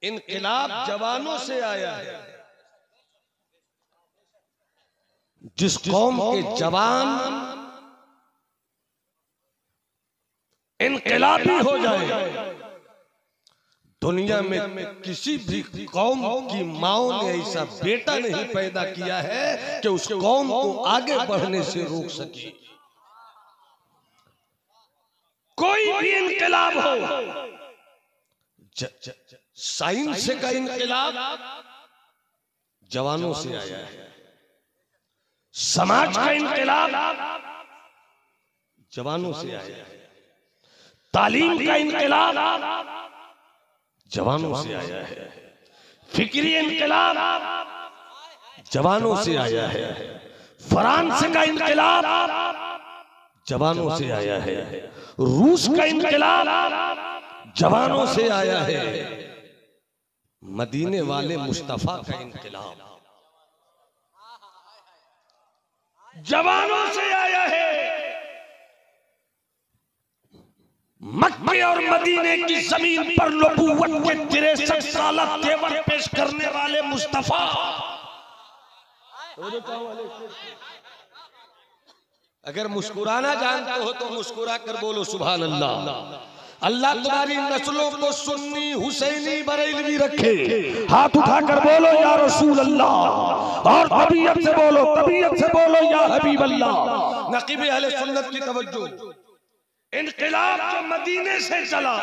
इनकलाब जवानों से आया है। जिस कौम के जवान इनकलाबी हो जाए, दुनिया में किसी भी कौम की माओ ने ऐसा बेटा नहीं पैदा किया है कि उस कौम को आगे बढ़ने से रोक सके। कोई भी इनकलाब हो, साइंस का इनकलाब जवानों से आया है, समाज का इनकलाब जवानों से आया है, तालीम का इनकलाब जवानों से आया है, फिक्री इनकलाब जवानों से आया है, फ्रांस का इनकलाब जवानों से आया है, रूस का इनकलाब जवानों से आया है, मदीने वाले मुस्तफा का इनकलाब जवानों से आया है। मक्के और मदीने की जमीन पर नबूवत के 63 साल तेवर पेश करने वाले मुस्तफा। अगर मुस्कुराना जानते हो तो मुस्कुरा कर बोलो सुभान अल्लाह। अल्लाह तुम्हारी नस्लों को सुन्नी हुसैनी बरेलवी रखे। हाथ उठाकर बोलो या रसूल अल्लाह, और तबीयत से बोलो या हबीब अल्लाह। नकीब अहले सुन्नत की तवज्जो, इनकलाब जो मदीने से चला,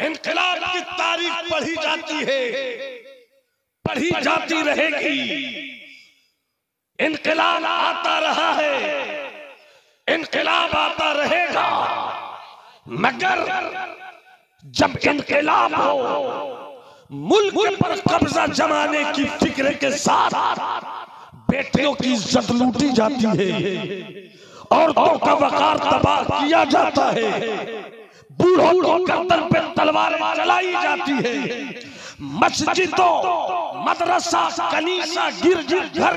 इनकलाब की तारीख पढ़ी जाती है, पढ़ी जाती रहेगी। इनकलाब आता रहा है, इनकलाब आता रहेगा, मगर जब इनकलाब हो, मुल्क पर कब्जा जमाने की फिक्र के साथ बेटियों की इज्जत लूटी जाती है, औरतों का वकार तबाह किया जाता है, बूढ़ों की गर्दन पे तलवारें चलाई जाती है, मस्जिदों, मदरसा, कनीसा, गिरगिट घर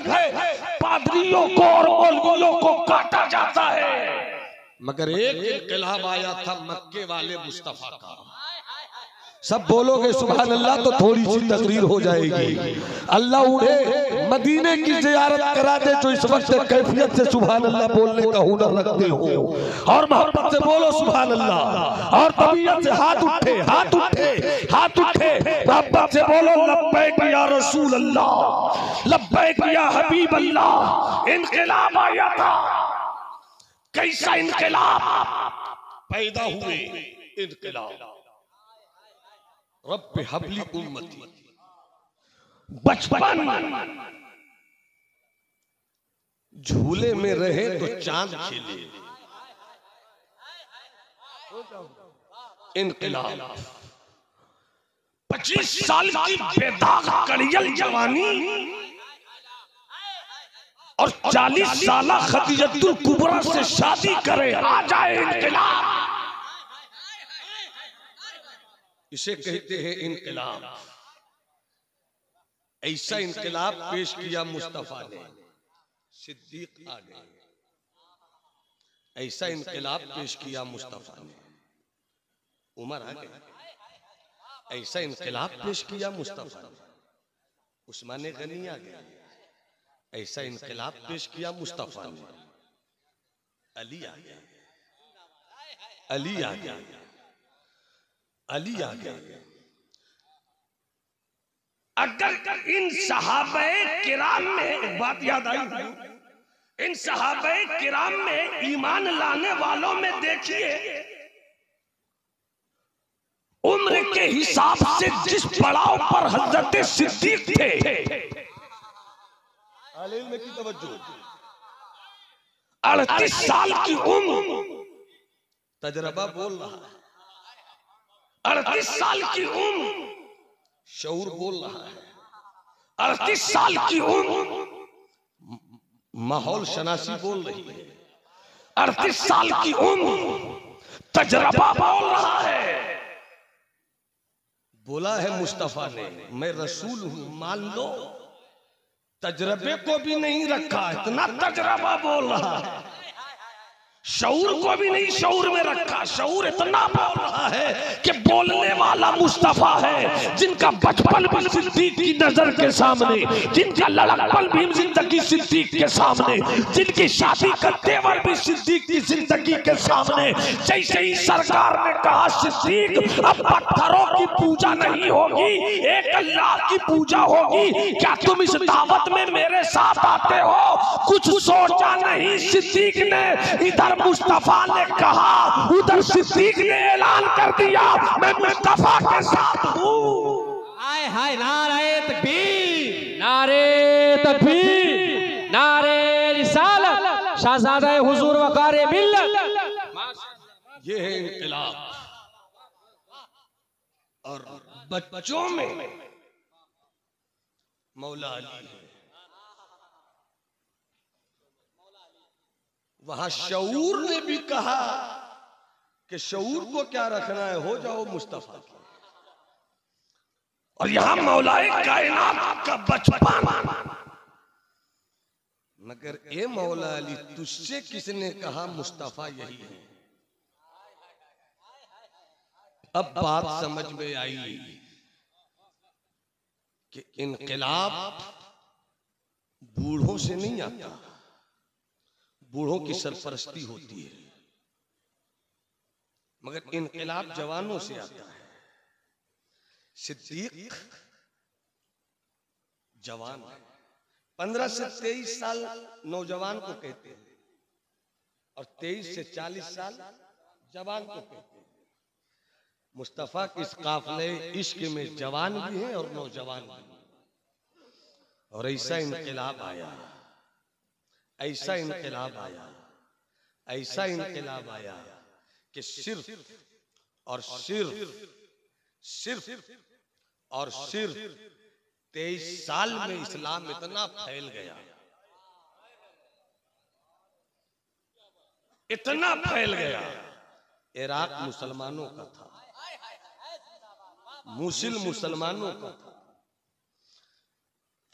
पादरियों को और मौलवियों को काटा जाता है। मगर एक इनकलाब आया था मक्के वाले मुस्तफा का। सब बोलोगे सुभान अल्लाह तो थोड़ी सी तकरीर हो जाएगी। अल्लाह उन्हें मदीने की जियारत करा दे जो इस वक्त कैफियत से सुभान अल्लाह बोलने का हुनर रखते हो, और मोहब्बत से बोलो सुभान अल्लाह, और तबीयत से हाथ उठे हाथ उठे हाथ उठे, मोहब्बत से बोलो लब्बैक या रसूल अल्लाह, लब्बैक या हबीब अल्लाह। इनकलाब आया था। कैसा इनकलाब पैदा हुए? इनकलाब रब्बे हबली उम्मती। बचपन झूले में रहे तो चांद खिले। इनकलाब 25 साल की बेदाग कड़ियल जवानी और 40 साल खदीजतुल कुबरा से शादी करे, आ जाए इनकलाब। इसे कहते हैं इनकलाब। ऐसा इनकलाब पेश किया मुस्तफा ने। सिद्दीक आ गए। ऐसा इनकलाब पेश किया मुस्तफा ने। उमर आ गए। ऐसा इनकलाब पेश किया मुस्तफा ने। उस्मान गनी आ गए। ऐसा इनकलाब पेश किया मुस्तफा ने। अली आ गया। अली आ गया। अली आ गया। अगर इन सहाबाए किराम में, बात याद आई, इन सहाबाए किराम में ईमान लाने वालों में देखिए, उम्र के हिसाब से जिस पड़ाव पर हजरत सिद्दीक थे, में की तवज्जो, 38 साल की उम्र, तजरबा बोल रहा है, 38 साल की उम्र, शऊर बोल रहा है, 38 साल की उम्र, माहौल शनासी बोल रही है, 38 साल की उम्र, तजरबा बोल रहा है। बोला है मुस्तफा ने, मैं रसूल हूं मान लो। तजरबे को भी नहीं रखा, इतना तजरबा बोल रहा है। शऊर को भी नहीं शऊर में रखा। शऊर इतना बोल रहा है कि बोलने वाला मुस्तफा है, जिनका बचपन भी सिद्दीक की नजर के सामने, जिनका लड़कपन भी जिंदगी सिद्दीक के सामने, जिनकी शादी का तेवर भी सिद्दीक की जिंदगी के सामने। जैसे ही सरकार ने कहा सिद्दीक अब पत्थरों की पूजा नहीं होगी, एक अल्लाह की पूजा होगी, क्या तुम इस दावत में मेरे साथ आते हो? कुछ सोचा नहीं सिद्दीक ने, इधर मुस्तफा ने कहा, उधर सिद्दीक ने ऐलान कर दिया मैं मुस्तफा के साथ हूँ। हाय हाय, नारे तकबीर, नारे तकबीर, नारे रिसालत, शहजादा हुजूर वकारे मिल्लत। ये है इनकलाब। और बच्चों में मौला अली है। वहां शऊर ने भी कहा कि शऊर को क्या रखना है, हो जाओ मुस्तफा की। और यहां मौलाए कायनात का बचपन। मगर ए मौला अली, तुझसे किसने कहा मुस्तफा यही है? अब बात समझ में आई कि इनकलाब बूढ़ों से नहीं आता, बूढ़ों की सरपरस्ती होती है, मगर इनकलाब जवानों से आता है। सिद्दीक जवान, 15 से 23 साल नौजवान को कहते हैं, और 23 से 40 साल जवान को कहते हैं। मुस्तफा के इस काफले इश्क में जवान भी हैं और नौजवान भी। और ऐसा इनकलाब आया, ऐसा इनकलाब आया, ऐसा इनकलाब आया कि सिर्फ और सिर्फ और सिर्फ 23 साल में इस्लाम इतना फैल गया, इतना फैल गया। इराक मुसलमानों का था, मूसिल मुसलमानों का था,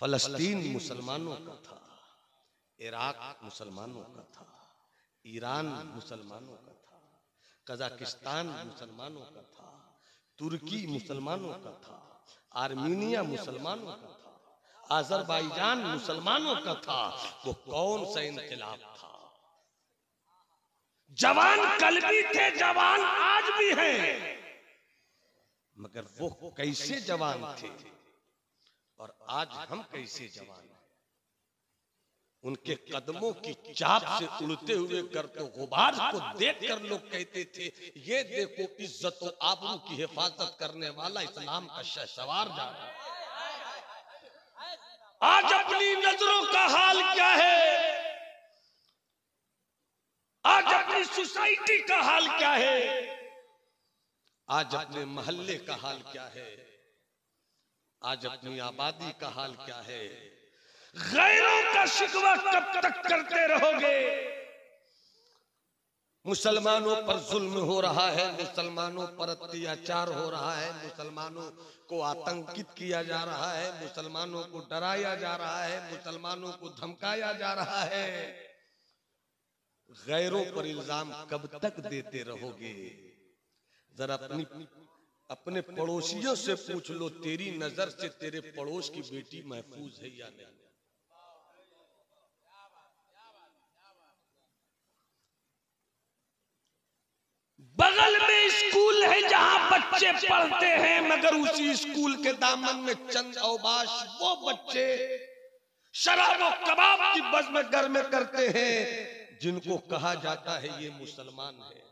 फलस्तीन मुसलमानों का था, इराक मुसलमानों का था, ईरान मुसलमानों का था, कजाकिस्तान मुसलमानों का था, तुर्की मुसलमानों का था, आर्मीनिया मुसलमानों का था, अजरबैजान मुसलमानों का था। वो कौन सा इनकलाब था? जवान कल भी थे, जवान आज भी हैं, मगर वो कैसे जवान थे और आज हम कैसे जवान हैं? उनके कदमों की चाप से उड़ते हुए गर्द गुबार को देखकर लोग कहते थे, ये देखो इज्जत और आबरू की हिफाजत करने वाला इस्लाम का शहसवार जा रहा है। आज अपनी नजरों का हाल क्या है? आज अपनी सोसाइटी का हाल क्या है? आज अपने मोहल्ले का हाल क्या है? आज अपनी आबादी का हाल क्या है? गैरों का शिकवा कब तक करते रहोगे? मुसलमानों पर जुल्म हो रहा है, मुसलमानों पर अत्याचार हो रहा है, मुसलमानों को आतंकित किया जा रहा है, मुसलमानों को डराया जा रहा है, मुसलमानों को धमकाया जा रहा है। गैरों पर इल्जाम कब तक देते रहोगे? जरा अपने पड़ोसियों से पूछ लो, तेरी नजर से तेरे पड़ोस की बेटी महफूज है या नहीं? बगल में स्कूल है जहां बच्चे पढ़ते हैं, मगर उसी स्कूल के दामन में चंद औबाश वो बच्चे शराब और कबाब की बज़्म गर्म करते हैं, जिनको कहा जाता है ये मुसलमान है।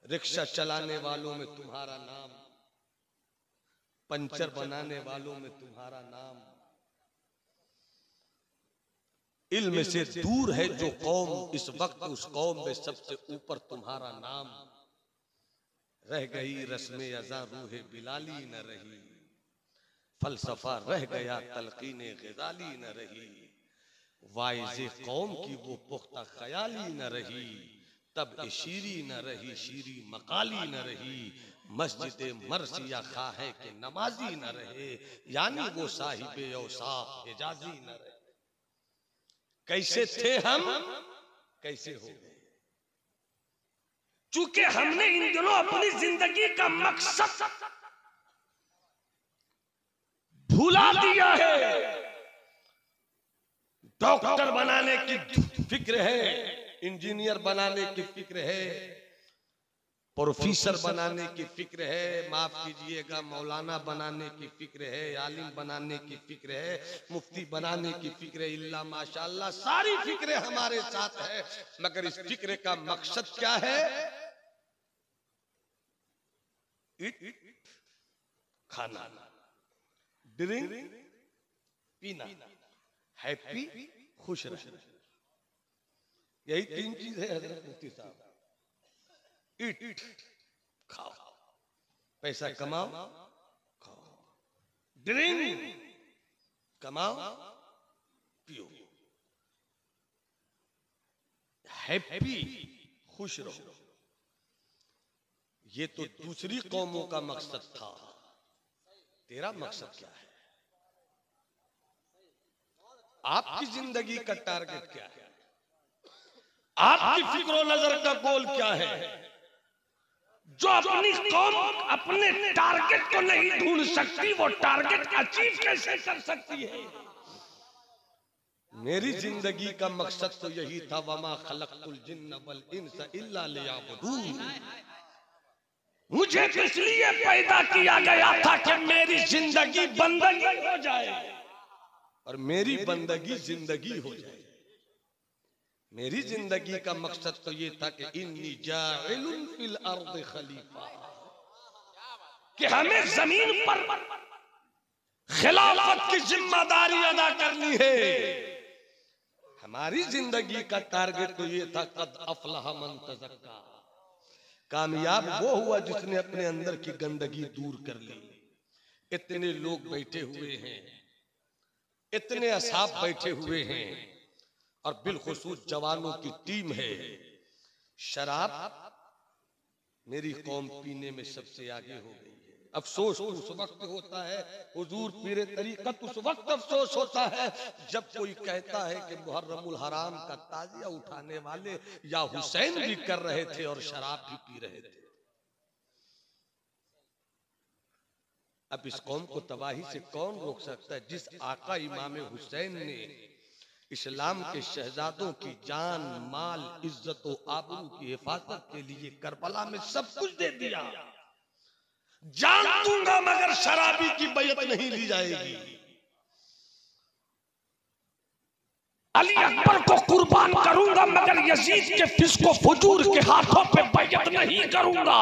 रिक्शा चलाने वालों में तुम्हारा नाम, पंचर बनाने वालों में तुम्हारा नाम। इल्म से दूर है जो कौम, इस वक्त उस कौम में सबसे ऊपर तुम्हारा नाम। रह गई रस्मे अज़ा रूहे बिलाली न रही, फलसफा रह गया तलकीने ग़ज़ाली न रही। वाइज़े कौम की वो पुख्ता ख्याली न रही, तब शीरी न रही शीरी मकाली न रही। मस्जिद मरसिया खाहे के नमाजी न रहे, यानी वो साहिबे औसाफ हिजाजी न रहे। कैसे थे हम? कैसे हो गए? चूंकि हमने इन दिनों अपनी जिंदगी का मकसद भुला दिया है। डॉक्टर बनाने की फिक्र है, इंजीनियर बनाने की फिक्र है, प्रोफेसर बनाने की फिक्र है, माफ कीजिएगा मौलाना बनाने की फिक्र है, आलिम बनाने की फिक्र है, मुफ्ती बनाने की फिक्र है। इल्ला माशाअल्लाह सारी फिक्रें हमारे साथ है, मगर इस फिक्र का मकसद क्या है? खाना, ड्रिंक, पीना, हैप्पी, खुश रहना। यही तीन चीज है हजरत मुफ्ती साहब। ईट, खाओ, पैसा कमाओ, खाओ, ड्रिंक, कमाओ, पियो, हैप्पी, खुश रहो। ये तो दूसरी कौमों का मकसद था, तेरा मकसद क्या है? आपकी जिंदगी का टारगेट क्या है? आपकी फिक्र नजर का गोल क्या है? जो अपनी कौम अपने टारगेट को नहीं ढूंढ सकती, वो टारगेट अचीव कैसे कर सकती है? मेरी जिंदगी का मकसद तो यही था, वमा खलक़तुल जिन्न वल इंसा इल्ला लियअबुदून। मुझे किस लिए पैदा किया गया था कि मेरी जिंदगी बंदगी हो जाए और मेरी बंदगी जिंदगी हो जाए। मेरी जिंदगी का मकसद तो ये था कि इन्नी जाइलुन फिल अर्द खलीफा, कि हमें जमीन पर खिलाफत की जिम्मेदारी अदा करनी है। हमारी जिंदगी का टारगेट तो ये था, कद अफलह मन तज़क्का, कामयाब वो हुआ जिसने अपने अंदर की गंदगी दूर कर ली। इतने लोग बैठे हुए हैं, इतने असहाब बैठे हुए हैं, और बिलखुसूस जवानों की टीम है। शराब मेरी कौम पीने में सबसे आगे हो गई है। अफसोस उस वक्त होता है, हुजूर पीरे तरीकत उस वक्त अफसोस होता है जब कोई कहता है कि मुहर्रमुल हराम का ताजिया उठाने वाले या हुसैन भी कर रहे थे और शराब भी पी रहे थे। अब इस कौम को तबाही से कौन रोक सकता है? जिस आका इमाम हुसैन ने इस्लाम के शहजादों की जान, माल, इज्जत और आबरू की हिफाजत के लिए करबला में सब कुछ दे दिया। जान दूंगा मगर शराबी की बैयत नहीं ली जाएगी। अली अकबर को कुर्बान करूंगा मगर यजीद के फिस्को फुजूर के हाथों पे बैयत नहीं करूंगा।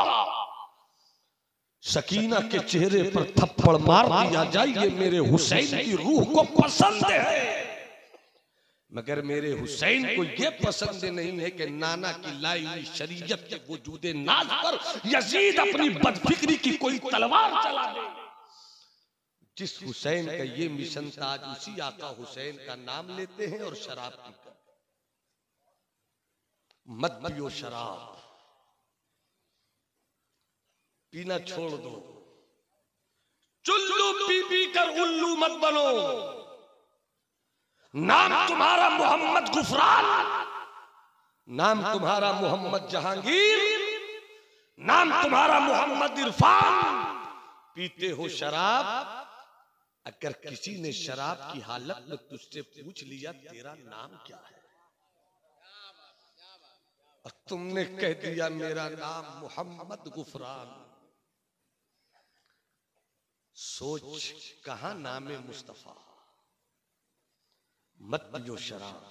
सकीना के चेहरे पर थप्पड़ मार दिया जाए, मेरे हुसैन की रूह को पसंद है, मगर मेरे हुसैन को यह पसंद नहीं है कि नाना की लाई हुई शरीयत के वजूदे नाज पर यजीद अपनी बदफिक्री की कोई तलवार चला दे। जिस हुसैन का ये मिशन था, आज उसी आका हुसैन का नाम लेते हैं और शराब पीकर। मत पियो शराब, पीना छोड़ दो। चुल्लू पी पी कर उल्लू मत बनो। नाम तुम्हारा मोहम्मद गुफरान, नाम तुम्हारा मोहम्मद जहांगीर, नाम तुम्हारा मोहम्मद इरफान। पीते हो शराब। अगर किसी ने शराब की हालत में तुझसे पूछ लिया तेरा नाम क्या है, और तुमने कह दिया मेरा नाम मोहम्मद गुफरान, सोच कहां नामे मुस्तफा। मत पियो शराब।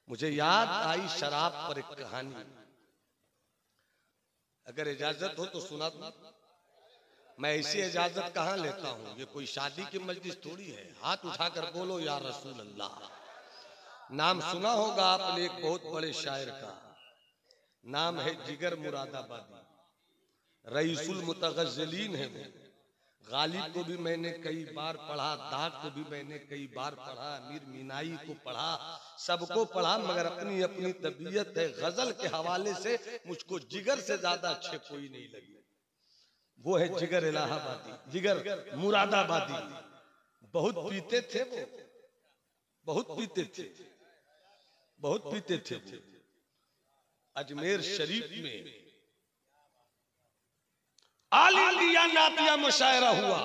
मुझे याद आई शराब पर एक कहानी, अगर इजाजत हो तो सुना दूं। मैं ऐसी इजाजत कहां लेता हूं, ये कोई शादी की मजलिस थोड़ी है। हाथ उठाकर बोलो या रसूल अल्लाह। नाम सुना होगा आपने एक बहुत बड़े शायर का, नाम है जिगर मुरादाबादी, रईसुल मुतगज्जलीन है वो। गालिब को भी मैंने कई बार पढ़ा, दाग को भी मैंने कई बार पढ़ा, अमीर मीनाई को पढ़ा, सबको पढ़ा, मगर अपनी अपनी तबीयत है। गजल के हवाले से मुझको जिगर से ज्यादा अच्छे कोई नहीं लगे। वो है जिगर इलाहाबादी, जिगर मुरादाबादी। बहुत पीते थे वो, बहुत पीते थे। बहुत पीते थे वो। अजमेर शरीफ में आल इंडिया नातिया मुशायरा हुआ।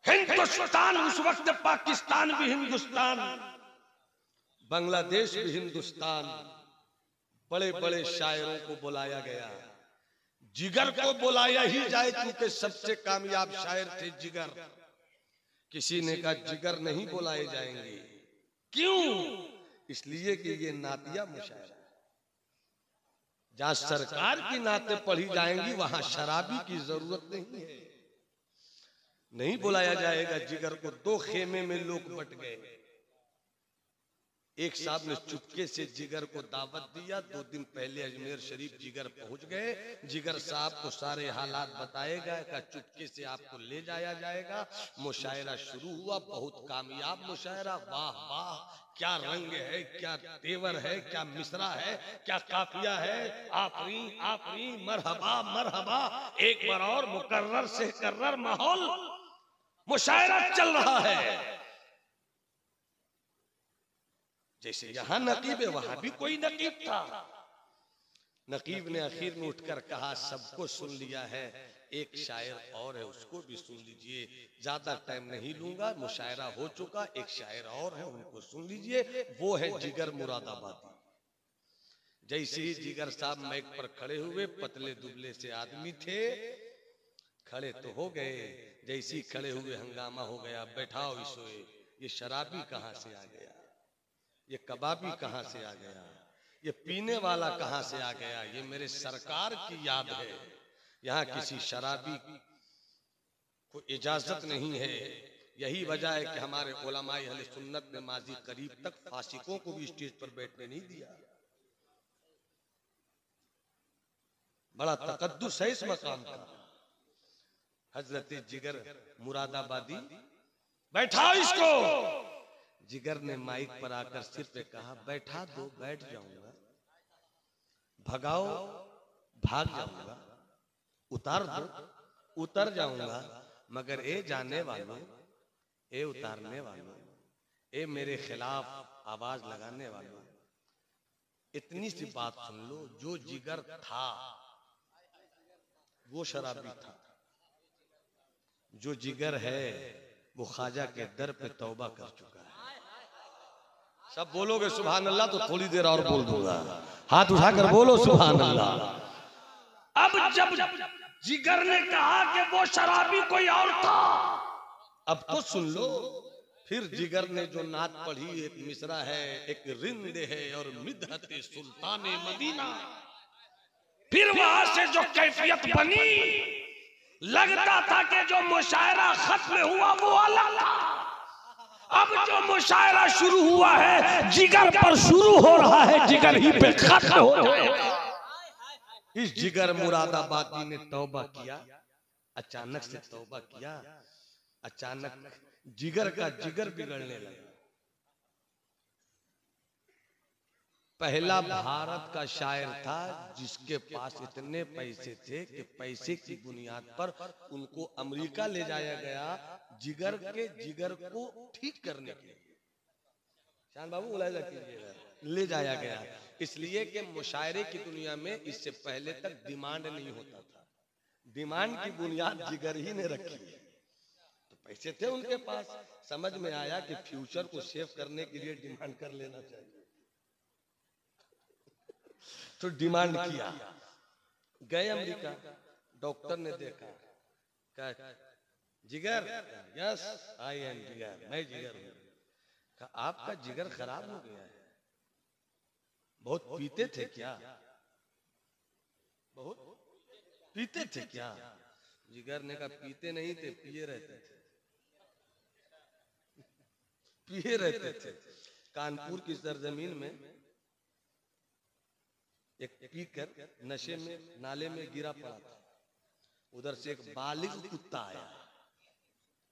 हिंदुस्तान उस वक्त पाकिस्तान भी हिंदुस्तान, बांग्लादेश भी हिंदुस्तान, बड़े बड़े शायरों को बुलाया गया। जिगर को बुलाया ही जाए क्योंकि सबसे कामयाब शायर थे जिगर। किसी ने कहा जिगर नहीं बुलाए जाएंगे। क्यों? इसलिए कि ये नातिया मुशायरा, जहां सरकार की नाते पढ़ी जाएंगी वहां शराबी की जरूरत नहीं है, नहीं बुलाया जाएगा जिगर को। दो खेमे में लोग बट गए। एक साहब ने चुपके से जिगर को दावत दिया। 2 दिन पहले अजमेर शरीफ जिगर पहुंच गए। जिगर साहब को सारे हालात बताए गए का चुपके से आपको ले जाया जाएगा। मुशायरा शुरू हुआ, बहुत कामयाब मुशायरा। वाह वाह, क्या रंग है, क्या तेवर है, क्या मिसरा है, क्या काफिया है। आफरी आफरी, मरहबा मरहबा। एक बार और मुकर्रर से कर्रर माहौल, मुशायरा चल रहा है। जैसे यहां नकीब है वहां भी कोई नकीब था। नकीब ने आखिर में उठकर कहा सबको सुन लिया है, एक शायर और है उसको भी सुन लीजिए। ज्यादा टाइम नहीं लूंगा, मुशायरा हो चुका। एक शायर और है उनको सुन लीजिए, वो है जिगर मुरादाबादी। जैसे ही जिगर साहब माइक पर खड़े हुए, पतले दुबले से आदमी थे, खड़े तो हो गए। जैसे ही खड़े हुए हंगामा हो गया, बैठाओ इसो, ये शराबी कहां से आ गया, ये कबाबी कहां से आ गया, ये पीने वाला कहां से आ गया। ये मेरे सरकार की याद है, यहाँ किसी शराबी को इजाजत नहीं है। यही वजह है कि हमारे उलमाए अहले सुन्नत ने माजी करीब तक फासिकों को भी स्टेज पर बैठने नहीं दिया। बड़ा तकद्दुस है इस मकाम का। हजरत जिगर मुरादाबादी, बैठा इसको। जिगर ने माइक पर आकर सिर पे कहा बैठा दो, बैठ जाऊंगा, भगाओ भाग जाऊंगा, उतार दो उतर जाऊंगा, मगर ए जाने वालों, ए उतारने वालों, ए मेरे खिलाफ आवाज लगाने वालों, इतनी सी बात सुन लो, जो जिगर था वो शराबी था, जो जिगर है वो ख्वाजा के दर पे तौबा कर चुका है। सब बोलोगे सुभान अल्लाह तो थोड़ी देर और बोल दूंगा, हाथ उठाकर बोलो सुभान अल्लाह। अब जब जिगर ने कहा कि वो शराबी कोई और था, अब तो सुन लो। फिर जिगर ने जो नात पढ़ी, एक मिसरा है, एक रिंद है और मिदहते सुल्तान मदीना। फिर वहां से जो कैफियत बनी, लगता था कि जो मुशायरा खत्म हुआ वो अलग था। अब जो मुशायरा शुरू हुआ है जिगर पर शुरू हो रहा है, जिगर ही पे खत्म हो जाएगा। इस जिगर मुरादाबादी ने तौबा किया, अचानक से तौबा किया, अचानक जिगर का जिगर बिगड़ने लगा। पहला भारत का शायर था जिसके पास इतने पैसे थे कि पैसे की बुनियाद पर उनको अमेरिका ले जाया गया, जिगर के जिगर को ठीक करने के लिए। शान बाबू मुलायजा कीजिएगा, ले जाया गया। इसलिए कि मुशायरे की दुनिया में इससे पहले तक डिमांड नहीं होता था, डिमांड की बुनियाद जिगर ही ने रखी है। तो पैसे थे उनके पास, समझ में आया कि फ्यूचर को सेव करने के लिए डिमांड कर लेना चाहिए, तो डिमांड किया। गए अमेरिका, डॉक्टर ने देखा, कहा जिगर, यस आई एम जिगर, मैं जिगर हूं। कहा आपका जिगर खराब हो गया है, बहुत पीते थे क्या, बहुत पीते थे क्या। जिगर ने कहा पीते नहीं थे, पिए रहते थे, पिए रहते थे। कानपुर की सरजमीन में एक पीकर नशे में नाले में गिरा पड़ा था। उधर से एक बालिग कुत्ता आया,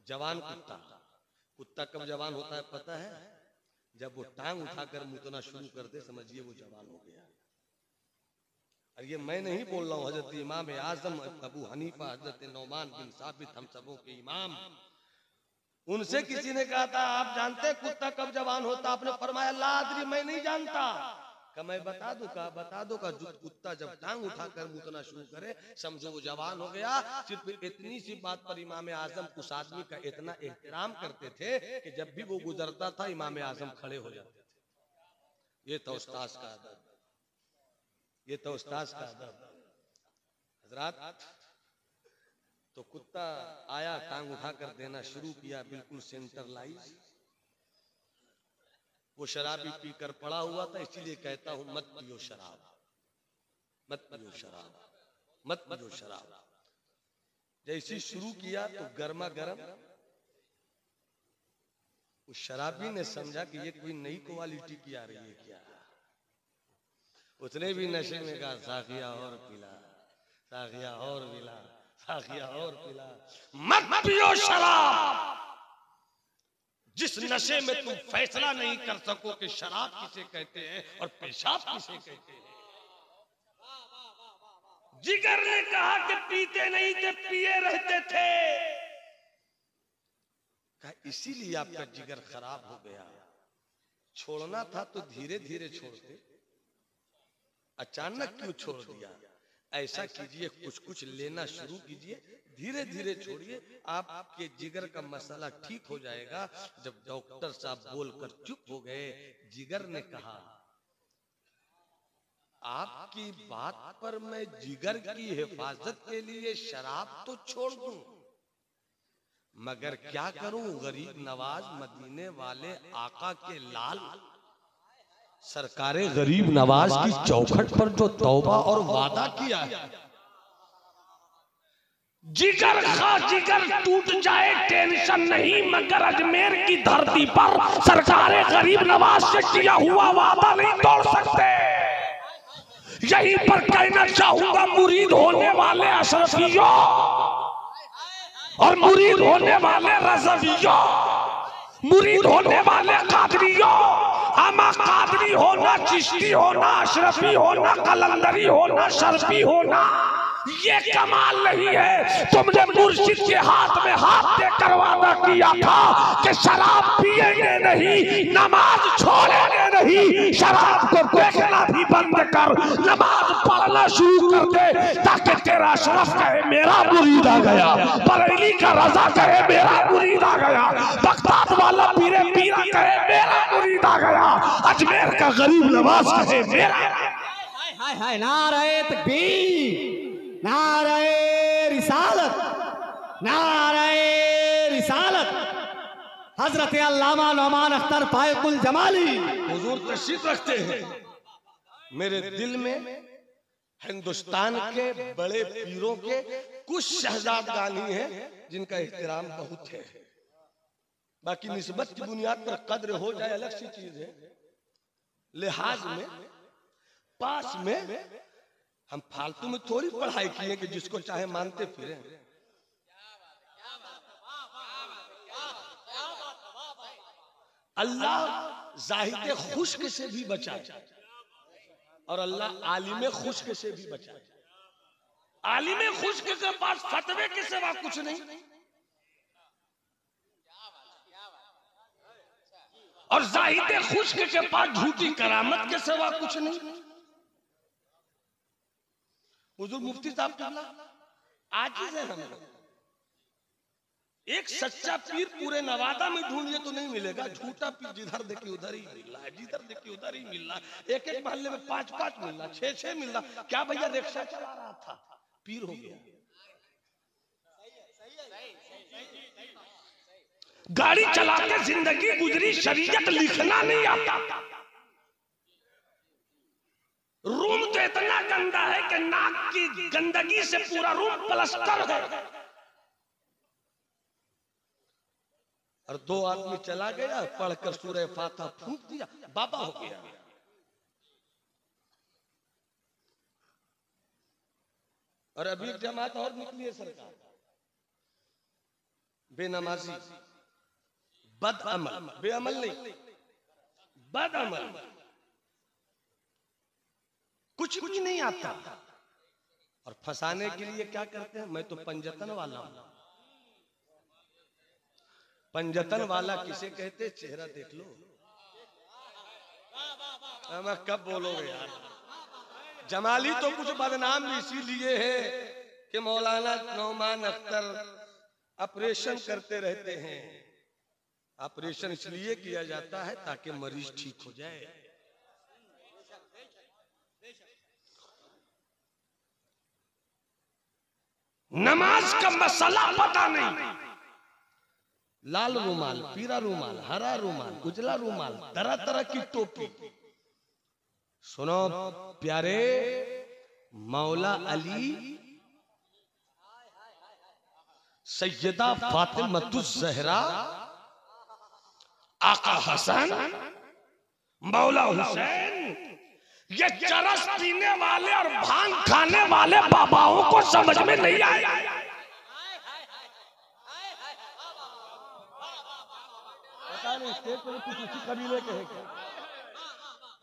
जवान कुत्ता। कुत्ता कब जवान होता है पता है? जब वो टांग उठाकर मुतना शुरू कर दे, समझिए वो जवान हो गया। और ये मैं नहीं बोल रहा हूँ, हजरत इमाम आजम अबू हनीफा, हजरत नौमान बिन साबित, हम सबों के इमाम, उनसे किसी ने कहा था आप जानते हैं कुत्ता कब जवान होता? आपने फरमाया ला अदरी, मैं नहीं जानता। का मैं बता दूं? का बता दो का कुत्ता जब टांग उठाकर मुतना शुरू करे समझो वो जवान हो गया। सिर्फ इतनी सी बात पर इमाम आजम उस आदमी का इतना एहतराम करते थे कि जब भी वो गुजरता था इमाम आजम खड़े हो जाते थे। ये तो उस्ताद का अदब, ये तो उस्ताद का अदब। हजरात, तो कुत्ता आया, टांग उठाकर देना शुरू किया, बिल्कुल सेंटरलाइज। वो शराबी पीकर पड़ा हुआ था, इसीलिए कहता हूं मत पियो शराब, मत पियो शराब, मत पियो शराब। जैसे शुरू किया तो गर्मा गर्म उस शराबी ने समझा कि ये कोई नई क्वालिटी की आ रही है क्या। उसने भी नशे में कहा साखिया और पिला, साखिया और पिला, साखिया और पिला। मत पियो शराब। जिस नशे में तुम फैसला नहीं कर सको कि शराब किसे कहते हैं और पेशाब किसे कहते हैं। जिगर ने कहा कि पीते नहीं थे, पिए रहते थे। कहा इसीलिए आपका जिगर खराब हो गया। छोड़ना था तो धीरे धीरे छोड़ते, अचानक क्यों छोड़ दिया? ऐसा कीजिए, कुछ कुछ लेना शुरू कीजिए, धीरे धीरे छोड़िए, आपके जिगर का मसला ठीक हो जाएगा। जब डॉक्टर साहब बोलकर चुप हो गए, जिगर ने कहा आपकी बात पर मैं जिगर की हिफाजत के लिए शराब तो छोड़ दूं, मगर क्या करूं? गरीब नवाज मदीने वाले आका के लाल सरकारे गरीब नवाज की चौखट पर जो तौबा और वादा किया है, जिगर खा जिगर टूट जाए टेंशन नहीं, मगर अजमेर की धरती पर सरकारे गरीब नवाज से किया हुआ वादा नहीं तोड़ सकते। यहीं पर कहना चाहूंगा, मुरीद होने वाले अशरफियों और मुरीद होने वाले रज़वियों, मुरीद होने वाले कादरियों, आमा कादरी होना, चिश्ती होना, अशरफी होना, कलंदरी होना, शर्फी होना, ये कमाल नहीं है। तुमने मुर्शिद के हाथ में हाथ देकर वादा किया था कि शराब पिएंगे नहीं, नमाज छोड़ेंगे नहीं, शराब को देखना भी बंद कर, नमाज पढ़ना शुरू कर दे, ताकि तेरा अशरफ कहे मेरा मुरीद आ गया, बरेली का रजा कहे मेरा मुरीद आ गया, बगदाद वाला पीरे पीरा कहे मेरा मुरीद आ गया, अजमेर का गरीब नवाज कहे मेरा। हाय हाय, नारे तकबीर, नारे रिसालत, नारे रिसालत। हजरत अल्लामा नौमान अख्तर फायकुल जमाली हुजूर तशरीफ रखते हैं। मेरे दिल में हिंदुस्तान के बड़े पीरों के कुछ शहजादगानी हैं जिनका एहतराम बहुत है। बाकी निस्बत की बुनियाद पर कद्र हो जाए अलग सी चीज है। लिहाज में पास में हम फालतू में थोड़ी पढ़ाई किए कि जिसको चाहे मानते फिरे। अल्लाह जाहिद खुश्क से भी बचाए और अल्लाह आलिम खुश्क से भी बचाए। आलिम खुश्क के पास फतवे के सिवा कुछ नहीं, और जाहिद खुश्क के पास झूठी करामत के सिवा कुछ नहीं। हुजूर मुफ्ती साहब कहला आजिज़ है हम। एक सच्चा पीर पूरे नवादा में ढूंढिए तो नहीं मिलेगा। झूठा पीर जिधर देखिए उधर ही मिल रहा है, जिधर देखिए उधर ही मिल रहा है। एक एक मोहल्ले में 5-5 मिल रहा, 6-6 मिल रहा। क्या भैया रिक्शा चला रहा था, पीर हो गया। गाड़ी चला के जिंदगी गुजरी, शरीयत लिखना नहीं आता। रूम तो इतना गंदा है कि नाक की गंदगी से पूरा रूम प्लास्टर है। और 2 आदमी चला गया, पढ़कर सूरह फातिहा फूंक दिया, बाबा हो गया। और अभी एक जमात और निकली है सरकार, बेनमाजी, बदअमल, बेअमल नहीं, बदअमल, कुछ भी नहीं आता। और फंसाने के लिए क्या करते हैं, मैं तो पंजतन वाला हूं, पंजतन वाला किसे कहते, चेहरा देख लो। मैं कब बोलोगे यार। जमाली तो कुछ बदनाम भी इसीलिए है कि मौलाना नौमान अख्तर ऑपरेशन करते रहते हैं। ऑपरेशन इसलिए किया जाता है ताकि मरीज ठीक हो जाए। नमाज का मसला पता नहीं, लाल रूमाल, पीला रूमाल, हरा रूमाल, उजला रूमाल, तरह तरह की टोपी। सुनो प्यारे, मौला अली, सैयदा फातिमतुज़ ज़हरा, आका हसन, मौला हुसैन, ये चरस पीने वाले और भांग खाने वाले बाबाओं को समझ में नहीं आया। पता नहीं स्टेज पर कुछ उसी कबीले के हैं क्या?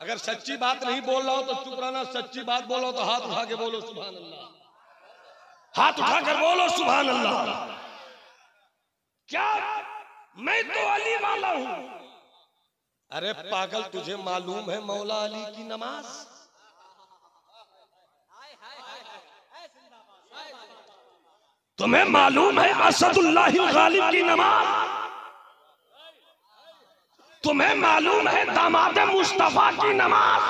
अगर सच्ची बात नहीं बोल रहा हो तो चुप रहना, सच्ची बात बोलो तो हाथ उठा के बोलो सुभान अल्लाह। हाथ उठा कर बोलो सुभान अल्लाह। क्या मैं तो अली वाला हूं? अरे पागल, तुझे मालूम है मौला अली की नमाज? तुम्हें मालूम है असदुल्लाह गालिब की नमाज? तुम्हें मालूम है दामाद मुस्तफा की नमाज?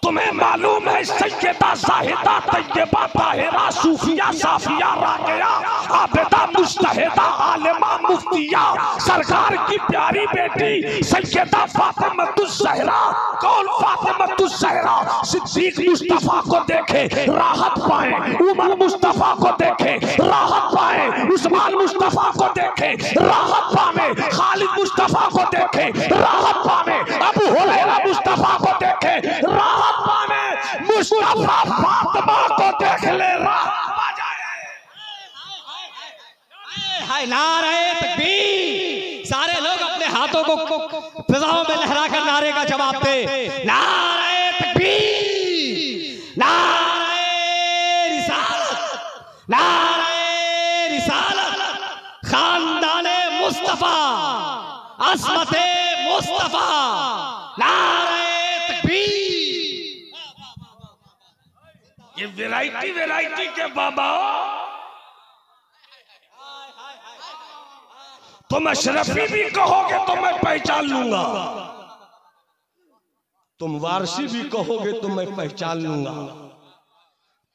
तुम्हें मालूम है सैयदा ज़ाहिदा तैयबा ताहिरा सूफिया साफिया राकिया आबिदा मुज्तहिदा आलिमा मुफ्तिया सरकार की प्यारी बेटी सैयदा फातिमतुज़ ज़हरा? कौन फातिमतुज़ ज़हरा? सिद्दीक मुस्तफा को देखे राहत पाए, उमर मुस्तफा को देखे राहत पाए, उस्मान मुस्तफा को देखे राहत पावे, खालिद मुस्तफा को देखे राहत पावे, अबू हुरैरा मुस्तफा को देखे राहत पावे, मुस्तफा फातिमा को देख ले राहत पा जाए। हाय नारे तकबीर। सारे लोग अपने हाथों को फिजाओं में लहरा कर नारे का जवाब दे। नारे तकबीर, नारे रिसालत, नारे रिसालत, खानदाने मुस्तफा, अस्मते मुस्तफा, नारे तकबीर। ये वैरायटी के बाबा, तुम अशरफी भी कहोगे तो मैं पहचान लूंगा, तुम वारसी भी कहोगे तो मैं पहचान लूंगा,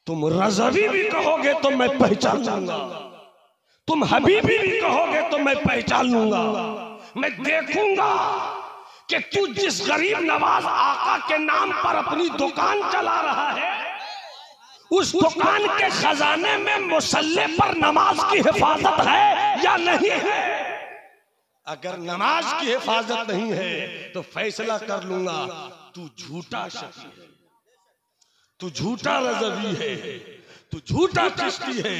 तुम रज़वी भी कहोगे तो मैं पहचान लूंगा, तुम हबीबी भी कहोगे तो मैं पहचान लूंगा। मैं देखूंगा कि तू जिस गरीब नवाज आका के नाम पर अपनी दुकान चला रहा है, उस दुकान के खजाने में मुसल्ले पर नमाज की हिफाजत है या नहीं है। अगर नमाज की हिफाजत नहीं है तो फैसला कर लूंगा तू झूठा शख्स है, तू झूठा रज़वी है, तू झूठा चिश्ती है,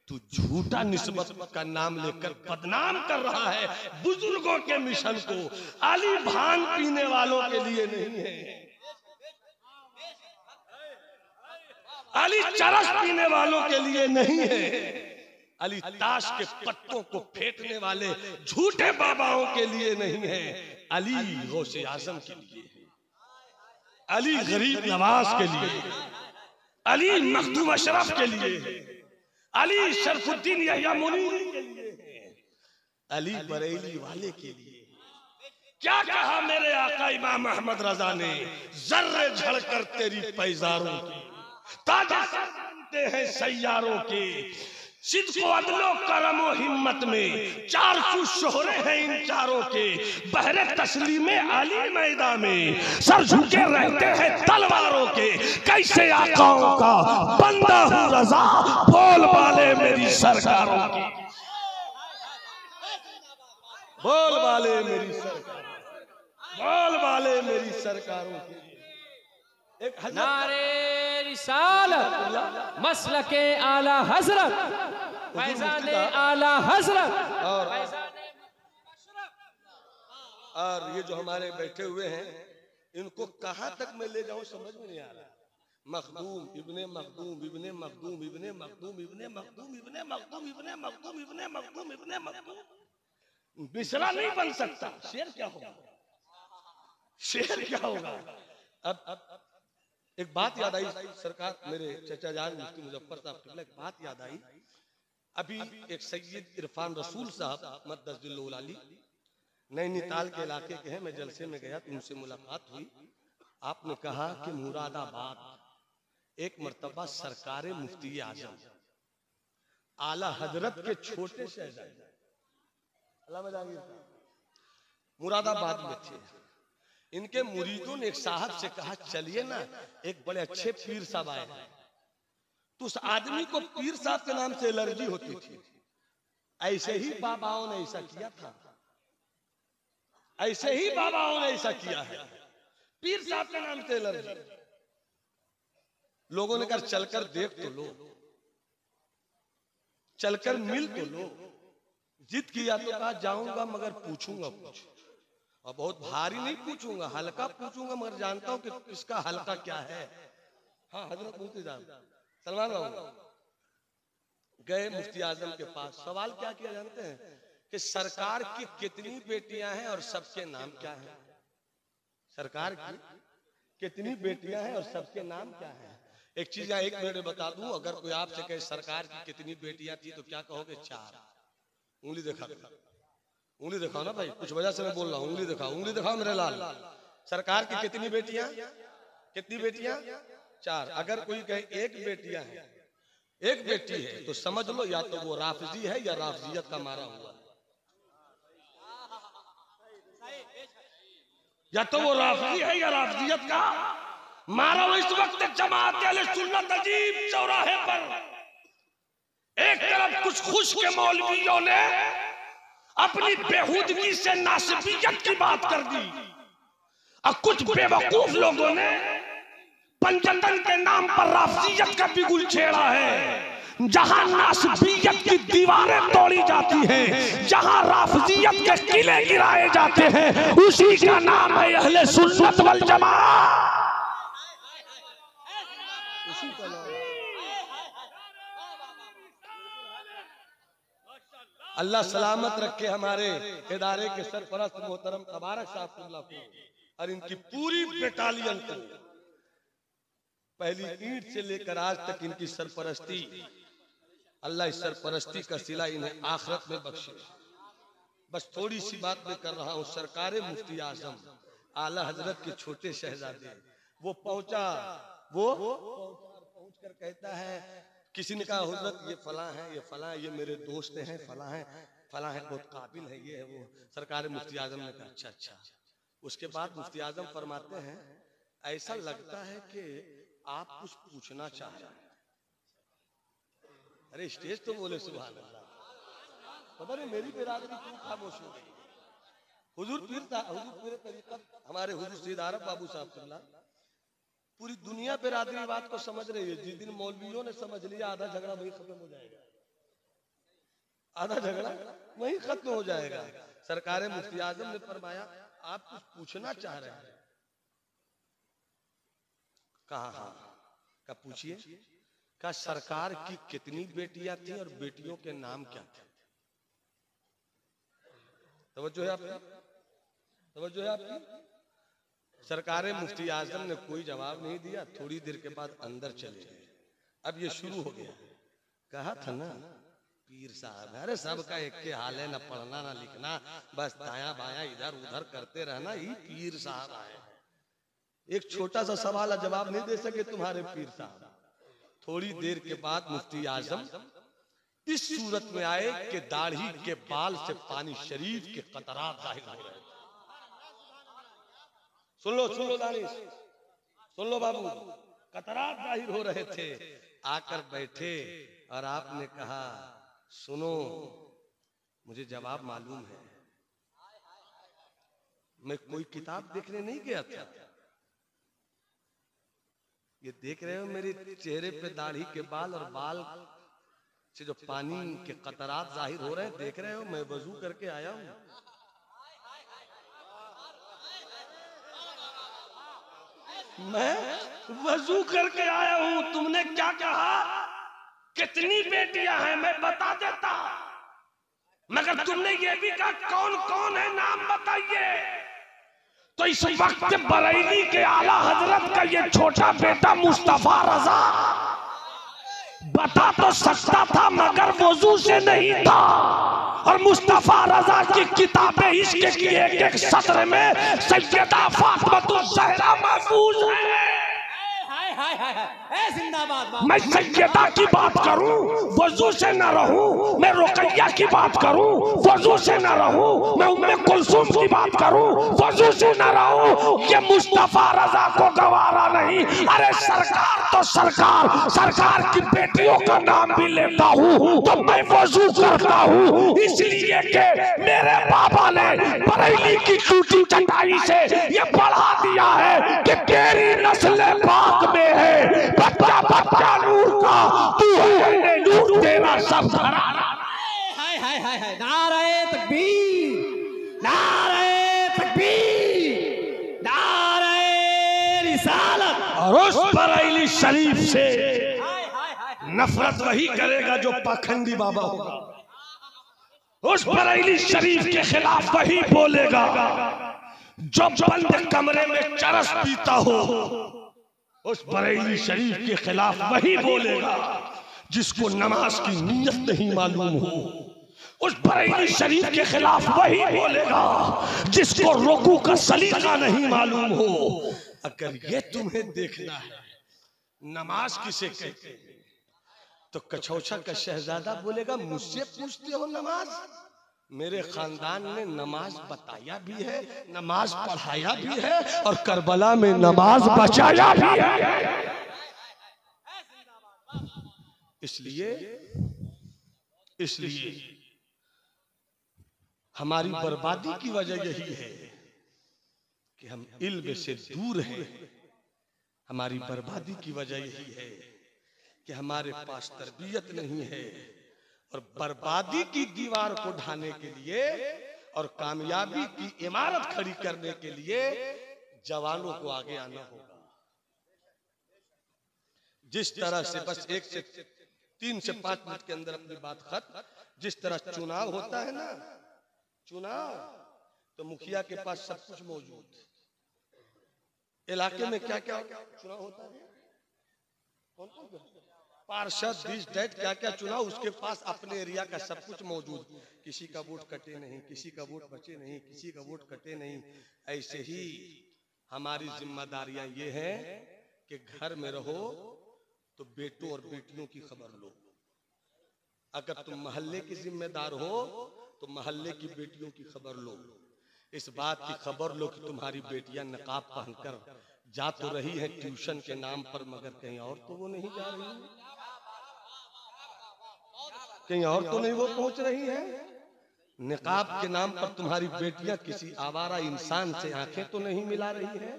तू झूठा निस्बत का नाम लेकर बदनाम कर रहा है बुजुर्गों के मिशन को। अली भांग पीने वालों के लिए नहीं है, अली चरस पीने वालों के लिए नहीं है, अली ताश के पत्तों को फेंकने वाले झूठे बाबाओं के लिए नहीं है, अली गौसे आजम के लिए है, अली गरीब नवाज के लिए, अली मखदूम अशरफ के लिए, अली शरफुद्दीन यहया मुनीर के लिए, अली बरेली वाले के लिए। क्या कहा मेरे आका इमाम अहमद रजा ने? जर्रे झड़कर तेरी पैजारों की ताजा जानते हैं सैयारों के, सिद्क़ो अदलो करमो हिम्मत में 400 शोहरे हैं इन चारों के, बहरे तस्लीमे अली मैदा में सर झुके रहते हैं तलवारों के। कैसे आकाओं का बंदा हूँ रजा, बोल वाले मेरी सरकारों की, बोल वाले मेरी सरकार, बोल वाले मेरी सरकारों की। नारे रिसालत, मसलके आला हजरत, फैज़ाने आला हजरत। और ये जो हमारे बैठे हुए हैं इनको कहां तक मैं ले जाऊं समझ में नहीं आ रहा। मखदूम इब्ने मखदूम इब्ने मखदूम इब्ने मखदूम इब्ने मखदूम इब्ने मखदूम इब्ने मखदूम इब्ने मखदूम इब्ने मखदूम। मिसरा नहीं बन सकता, शेर क्या होगा, शेर क्या होगा। अब एक बात याद आई सरकार, मेरे चचा जान मुफ्ती मुजफ्फर साहब की एक बात याद आई। अभी एक सैयद इरफान रसूल साहब मद्दसदिल्लुल आली नैनीताल के इलाके के हैं, मैं जलसे में गया तो उनसे मुलाकात हुई। आपने कहा कि मुरादाबाद एक मर्तबा सरकारे मुफ्ती आजम आला हजरत के छोटे शहजादे अल्लामा जहांगीर मुरादाबाद में थे। इनके मुरीदों ने एक साहब से कहा चलिए ना, एक बड़े अच्छे पीर साहब आए हैं। तो उस आदमी को पीर साहब के नाम से एलर्जी होती थी। ऐसे ही बाबाओं ने ऐसा किया था, ऐसे ही बाबाओं ने ऐसा किया है, पीर साहब के नाम से एलर्जी। लोगों ने कहा चलकर देख तो लो, चलकर मिल तो लो। जिद किया तो कहा जाऊंगा मगर पूछूंगा कुछ, और बहुत भारी नहीं पूछूंगा, हल्का पूछूंगा, मगर जानता हूं कि इसका हल्का क्या है। हाँ हजरत मुफ्ती साहब सलमान बाबू गए मुफ्ती आजम के पास। सवाल क्या किया जानते हैं कि सरकार की कितनी बेटियां हैं और सबके नाम क्या है। सरकार की कितनी बेटियां हैं और सबके नाम क्या है। एक चीज एक मिनट में बता दूं, अगर कोई आपसे कहे सरकार की कितनी बेटियां थी तो क्या कहोगे? 4। उंगली दिखा, उंगली दिखाओ ना भाई, कुछ वजह से मैं बोल रहा हूँ। उंगली दिखाओ, उंगली दिखाओ मेरे लाल। सरकार की कितनी बेटियां, कितनी बेटियां? 4। अगर कोई कहे एक बेटियां है, एक बेटी है, तो समझ लो या तो वो राफजी है या राफजियत का मारा हुआ, या तो वो राफजी है या राफजियत का मारा हुआ। इस वक्त जमात अहले सुन्नत अजीब चौराहे पर एक तरफ कुछ खुश के मौलवियों ने अपनी बेहूदगी से नासिबियत की बात कर दी, और कुछ बेवकूफ लोगों ने पंजतन के नाम पर राफजियत का बिगुल छेड़ा है। जहां नासिबियत की दीवारें तोड़ी जाती हैं, जहां राफजियत के किले गिराए जाते हैं, उसी का नाम है अहले सुन्नत वल जमात। अल्लाह सलामत रखे हमारे इदारे के सरपरस्त मोहतरम तबारक साहब को और इनकी पूरी बटालियन को। पहली ईंट से लेकर आज तक इनकी सरपरस्ती, अल्लाह इस सरपरस्ती का सिला इन्हें आखिरत में बख्शे। बस थोड़ी सी बात मैं कर रहा हूँ। सरकारे मुफ्ती आजम आला हजरत के छोटे शहजादे वो पहुंचा, वो पहुंच कर कहता है, किसी ने कहा हुजरत ये फला है, ये फला है, ये मेरे दोस्त हैं, फला है, फला है, बहुत काबिल है, ये है वो। सरकार मुफ्ती आजम ने कहा अच्छा अच्छा। उसके बाद मुफ्ती आजम फरमाते हैं ऐसा लगता है कि आप कुछ पूछना चाह रहे हैं। अरे स्टेज तो बोले सुभान अल्लाह। पता नहीं मेरी बिरादरी क्यों खामोश हो गई। हुजूर पीर तरीक़त हमारे हुजूर सैयद आरफ बाबू साहब सल्लल्लाहु अलैहि वसल्लम, पूरी दुनिया बिरादरी बात को समझ रही है। जिस दिन मौलवियों ने समझ लिया आधा झगड़ा वही खत्म हो जाएगा, आधा झगड़ा वही खत्म हो जाएगा। सरकार मुफ्ती आजम ने फरमाया आप कुछ पूछना चाह रहे हैं? कहा हाँ। क्या पूछिए? क्या सरकार की कितनी बेटियां थी और बेटियों के नाम क्या थे? तवज्जो है आपकी, तवज्जो है आपकी। सरकार मुफ्ती आजम ने कोई जवाब नहीं दिया। थोड़ी देर के बाद अंदर चले गए। अब ये शुरू हो गया। कहा था ना पीर साहब, अरे सबका एक के हाल है, ना पढ़ना ना लिखना, बस दाया बाया इधर उधर करते रहना। ही पीर साहब आए, एक छोटा सा सवाल जवाब नहीं दे सके तुम्हारे पीर साहब। थोड़ी देर के बाद मुफ्ती आजम इस सूरत में आए कि दाढ़ी के बाल से पानी शरीफ के कतरात जाहिर हो रहे थे। सुन लो दानिश, सुन लो बाबू, कतरात जाहिर हो रहे थे। आकर बैठे और आपने कहा सुनो, मुझे जवाब मालूम है, मैं कोई किताब देखने नहीं गया था। ये देख रहे हो मेरे चेहरे पे दाढ़ी के बाल और बाल से जो पानी के कतरात जाहिर हो रहे हैं, देख रहे हो? मैं वजू करके आया हूं। मैं वजू करके आया हूं, तुमने क्या कहा? कितनी बेटियां हैं मैं बता देता, मगर तुमने ये भी कहा कौन कौन है, नाम बताइए। तो इस वक्त बरेली के आला हजरत का ये छोटा बेटा मुस्तफा रजा बता तो सकता था मगर वजू से नहीं था। और मुस्तफा रजा की किताबें इश्क की एक एक सत्र में सैयदा फातिमा ज़हरा महफूज है। मैं सैयदा की बात करूं वजू से न रहूं, मैं रुकैया की बात करूं वजू से न रहूं, मैं उम्मे कुलसूम की बात करूं वजू से न रहूं, ये मुस्तफा रजा को गवारा नहीं। अरे सरकार तो सरकार की बेटियों का नाम भी लेता हूं तो मैं वजू करता हूं, इसलिए कि मेरे बाबा ने बरेली की टूटी चटाई से ये बढ़ा दिया है कि तेरी नस्ल पाक में है, बच्चा बच्चा नूर का, तू है नूर तेरा सब घराना। नारे तकबीर, नारे तकबीर, नारे रिसालत। और उस बरेली शरीफ से नफरत वही करेगा जो पाखंडी बाबा होगा, उस बरेली शरीफ के खिलाफ वही बोलेगा जो बंद कमरे में चरस पीता हो। उस बरेली शरीफ के खिलाफ वही बोलेगा जिसको नमाज की नीयत नहीं मालूम हो। उस बरेली शरीफ के खिलाफ वही बोलेगा जिसको रुकू का सलीका नहीं मालूम हो। अगर ये तुम्हें देखना है नमाज किसे कहते हैं तो कछौछा का शहजादा बोलेगा मुझसे पूछते हो नमाज? मेरे खानदान ने नमाज बताया भी है, नमाज पढ़ाया भी है और करबला में नमाज बचाया भी है। इसलिए हमारी बर्बादी की वजह यही है कि हम इल्म से दूर हैं। हमारी बर्बादी की वजह यही है कि हमारे पास तरबियत नहीं है। और बर्बादी की दीवार को ढाने के लिए और कामयाबी की इमारत खड़ी करने के लिए जवानों को आगे आना होगा। जिस तरह से बस 3 से 5 मिनट के अंदर अपनी बात खत्म। जिस तरह चुनाव होता है ना, चुनाव तो मुखिया के पास सब कुछ मौजूद। इलाके में क्या क्या चुनाव होता है, कौन पार्षद क्या क्या चुनाव, उसके पास अपने एरिया का सब कुछ मौजूद। किसी का वोट कटे नहीं, किसी का वोट बचे नहीं, किसी का वोट कटे नहीं। ऐसे ही हमारी जिम्मेदारियां ये हैं कि घर में रहो तो बेटों और बेटियों की खबर लो। अगर तुम मोहल्ले के जिम्मेदार हो तो मोहल्ले की बेटियों की खबर लो। इस बात की खबर लो कि तुम्हारी बेटियां नकाब पहनकर जा तो रही है ट्यूशन के नाम पर, मगर कहीं और तो वो नहीं जा रही, कहीं और तो नहीं वो पहुंच रही है। निकाब के नाम पर तुम्हारी बेटियां किसी आवारा इंसान से आंखें तो नहीं मिला रही है।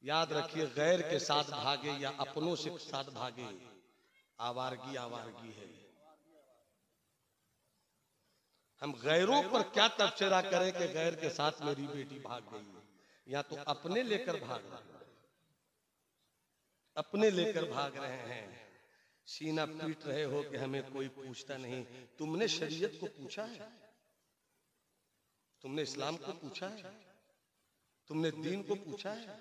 याद रखिए, गैर के साथ भागे या अपनों से साथ भागे, आवारगी आवारगी है। हम गैरों पर क्या तबसरा करें कि गैर के साथ मेरी बेटी भाग गई है, या तो अपने लेकर भाग रहे हैं, अपने लेकर भाग रहे हैं। सीना पीट रहे हो कि हमें कोई पूछता नहीं। तुमने शरीयत को पूछा है? तुमने इस्लाम को पूछा है? तुमने दीन को पूछा है?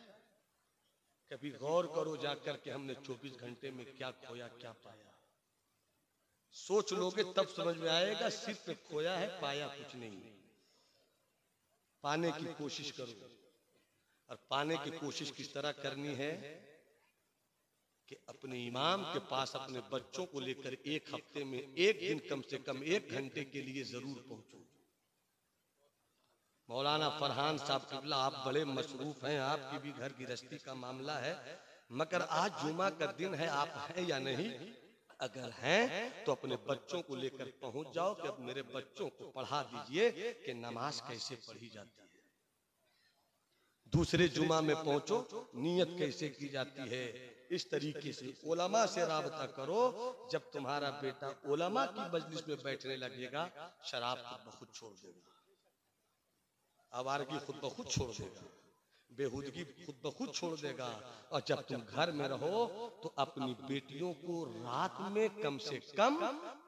कभी गौर करो जाकर के हमने 24 घंटे में क्या खोया क्या पाया। सोच लोगे तब समझ में आएगा, सिर्फ खोया है पाया कुछ नहीं। पाने की कोशिश करो, और पाने की कोशिश किस तरह करनी है कि अपने इमाम के पास अपने बच्चों को लेकर एक हफ्ते में एक दिन कम से कम 1 घंटे के लिए जरूर पहुंचो। मौलाना फरहान साहब किबला, आप बड़े मसरूफ हैं, आपकी भी घर गृहस्थी का मामला है, मगर आज जुमा का दिन है, आप हैं या नहीं? अगर हैं तो अपने बच्चों को लेकर पहुंच जाओ कि अब मेरे बच्चों को पढ़ा दीजिए कि नमाज कैसे पढ़ी जाती है। दूसरे जुमा में पहुंचो, नियत कैसे की जाती है। इस तरीके से उलमा से राबता करो। जब तुम्हारा बेटा उलमा की मजलिस में बैठने लगेगा, शराब खुद ब खुद छोड़ देगा, आवारगी खुद ब खुद छोड़ देगा। बेहूदगी खुद ब खुद छोड़ देगा। और जब तुम घर में रहो तो अपनी बेटियों को रात में कम से कम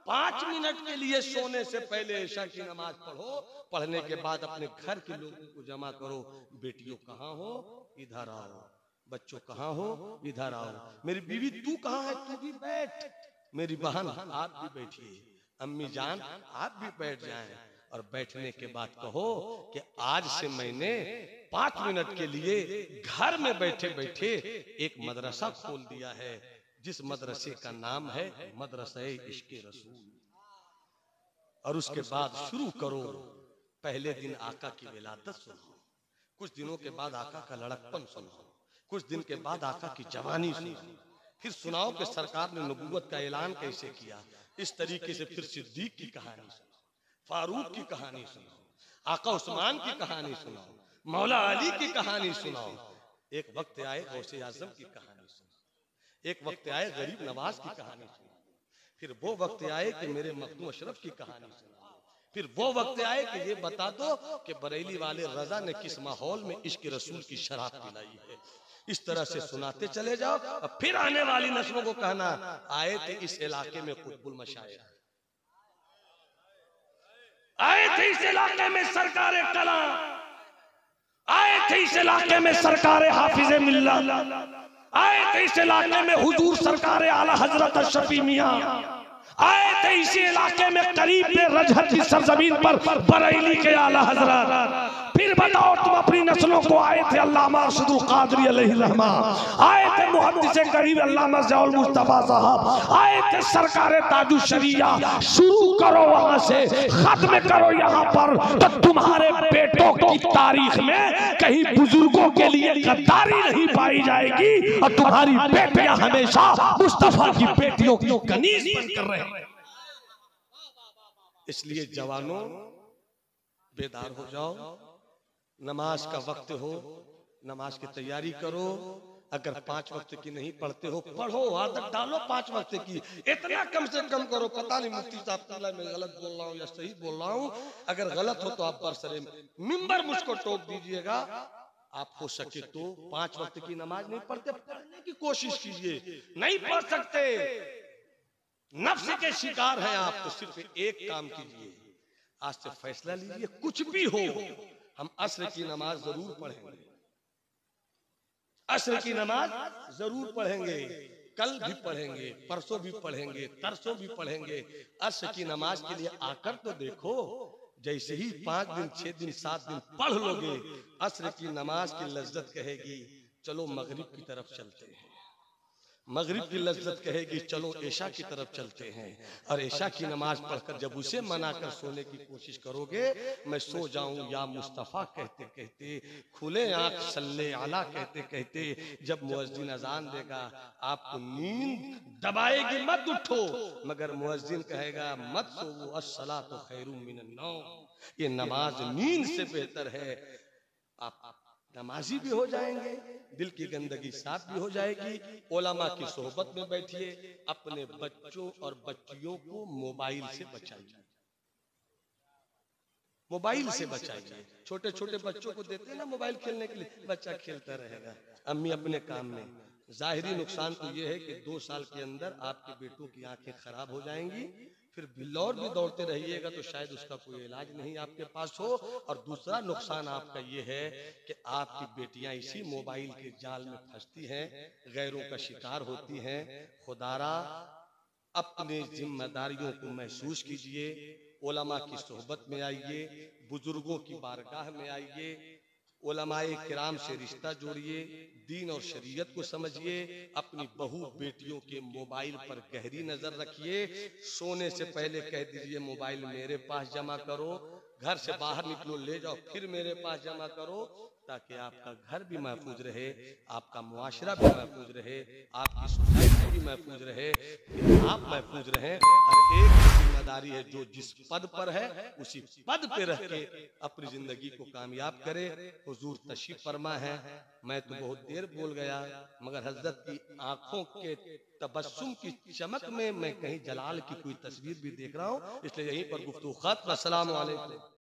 5 मिनट के लिए सोने से पहले ईशा की नमाज पढ़ो। पढ़ने के बाद अपने घर के लोगों को जमा करो। बेटियों कहाँ हो, इधर आओ। बच्चों कहाँ हो, इधर आओ। मेरी बीवी तू कहाँ है, तू भी बैठ। मेरी बहन आप भी बैठिए। अम्मी जान आप भी बैठ जाएं। और बैठने के बाद कहो कि आज से मैंने 5 मिनट के लिए घर में बैठे बैठे एक मदरसा खोल दिया है, जिस मदरसे का नाम है मदरसा इश्क़े रसूल। और उसके बाद शुरू करो। पहले दिन आका की विलादत सुनो, कुछ दिनों के बाद आका का लड़कपन सुनो, कुछ दिन के बाद आका की जवानी सुनो, फिर सुनाओ कि सरकार ने नबूवत का ऐलान कैसे किया। इस तरीके से फिर सिद्दीक की कहानी सुनो, फारूक की कहानी सुनाओ, आका उस्मान की कहानी सुनाओ, मौला अली की कहानी सुनाओ। एक वक्त आए गौसे आजम की कहानी सुनाओ, एक वक्त आए गरीब नवाज की कहानी सुनाओ, फिर वो वक्त आए कि मेरे मखदूम अशरफ की कहानी सुनाओ, फिर वो वक्त आए कि ये बता दो कि बरेली वाले रजा ने किस माहौल में इश्क रसूल की शराब पिलाई है। इस तरह से सुनाते चले जाओ। और फिर आने वाली नस्लों को कहना आए थे इस इलाके में कुतुबुल मशाइख, आए थे इस इलाके में सरकार कलाम, आए थे इस इलाके में सरकार हाफिज मिल्लत, आए थे इस इलाके में हुजूर सरकार आला हजरत शफी मियां, आए थे इसी इलाके में करीब में रजहत की सरजमीन पर बरेली के आला हजरत। फिर बताओ तुम अपनी नस्लों को आए थे अल्लामा अरशदुल कादरी अलैहि रहमा, आए थे मुहद्दिस करीम अल्लामा ज़ियाउल मुस्तफा साहब, आए थे सरकार ताजुश शरिया। शुरू करो वहां से, खत्म करो यहाँ पर, तो तुम्हारे बेटों की तारीख में कहीं बुजुर्गों के लिए गद्दारी नहीं पाई जाएगी और तुम्हारी बेटियां हमेशा मुस्तफा की बेटियों की कनीज बनकर रहे। इसलिए जवानों बेदार हो जाओ। नमाज का वक्त हो, नमाज की तैयारी करो। अगर 5 वक्त की नहीं पढ़ते हो, पढ़ो, आदत डालो 5 वक्त की। इतना कम से कम करो। पता नहीं मुफ्ती साहब मैं गलत बोल रहा हूँ या सही बोल रहा हूँ। अगर गलत हो तो आप बरसरे मिंबर मुझको टोक दीजिएगा। आप हो सके तो 5 वक्त की नमाज नहीं पढ़ते, पढ़ने की कोशिश कीजिए। नहीं पढ़ सकते, नफ्स के शिकार हैं आप, तो सिर्फ एक काम कीजिए, आज से फैसला लीजिए, कुछ भी हो हम अस्र की नमाज जरूर पढ़ेंगे, अस्र की नमाज जरूर पढ़ेंगे, कल भी पढ़ेंगे, परसों भी पढ़ेंगे, तरसों भी पढ़ेंगे। अस्र की नमाज के लिए आकर तो देखो। जैसे ही 5 दिन 6 दिन 7 दिन पढ़ लोगे, अस्र की नमाज की लज्जत कहेगी चलो मगरिब की तरफ चलते हैं, मगरिब की लज्जत कहेगी चलो ऐशा की तरफ चलते हैं। और ऐशा की नमाज पढ़कर जब उसे मनाकर सोने की कोशिश करोगे, मैं सो जाऊं या मुस्तफ़ा कहते कहते, खुले आंख सल्ले आला कहते कहते, जब मुअज्जिन अजान देगा आपको नींद दबाएगी, मत उठो, मगर मुअज्जिन कहेगा मत सोवो, अस्सलातु खैरुम मिनन नौम, ये नमाज नींद से बेहतर है। आप नमाजी भी हो जाएंगे, दिल की गंदगी साफ भी हो जाएगी। उलमा की सोहबत में बैठिए, अपने बच्चों और बच्चियों को मोबाइल से बचाइए, मोबाइल से बचाइए। छोटे छोटे बच्चों को देते हैं ना मोबाइल खेलने के लिए, बच्चा खेलता रहेगा, अम्मी अपने काम में। जाहिरी नुकसान तो ये है कि 2 साल के अंदर आपके बेटों की आंखें खराब हो जाएंगी। फिर बिल्लौर भी दौड़ते रहिएगा तो शायद उसका कोई इलाज नहीं आपके पास हो। और दूसरा नुकसान आपका ये है कि आपकी बेटियां इसी मोबाइल के जाल में फंसती हैं, गैरों का शिकार होती हैं। खुदारा अपने जिम्मेदारियों को महसूस कीजिए, उलमा की सोहबत में आइए, बुजुर्गों की बारगाह में आइए, उलमाए किराम से रिश्ता जोड़िए, दीन और शरीयत को समझिए, अपनी बहू बेटियों के मोबाइल पर गहरी नजर रखिए। सोने से पहले कह दीजिए मोबाइल मेरे पास जमा करो, घर से बाहर निकलो ले जाओ फिर मेरे पास जमा करो, ताकि आपका घर भी महफूज रहे, आपका मुआशरा भी महफूज रहे, आपकी सोसाइटी भी महफूज रहे, आप महफूज रहें। हर एक की जिम्मेदारी है जो जिस पद पर है उसी पद पे रह के अपनी जिंदगी को कामयाब करे। हुजूर तशरीफ फरमा है, मैं तो बहुत देर बोल गया, मगर हजरत की आंखों के तबस्सुम की चमक में मैं कहीं जलाल की कोई तस्वीर भी देख रहा हूँ, इसलिए यहीं पर गुफ्तगू खत्म। अस्सलाम वालेकुम।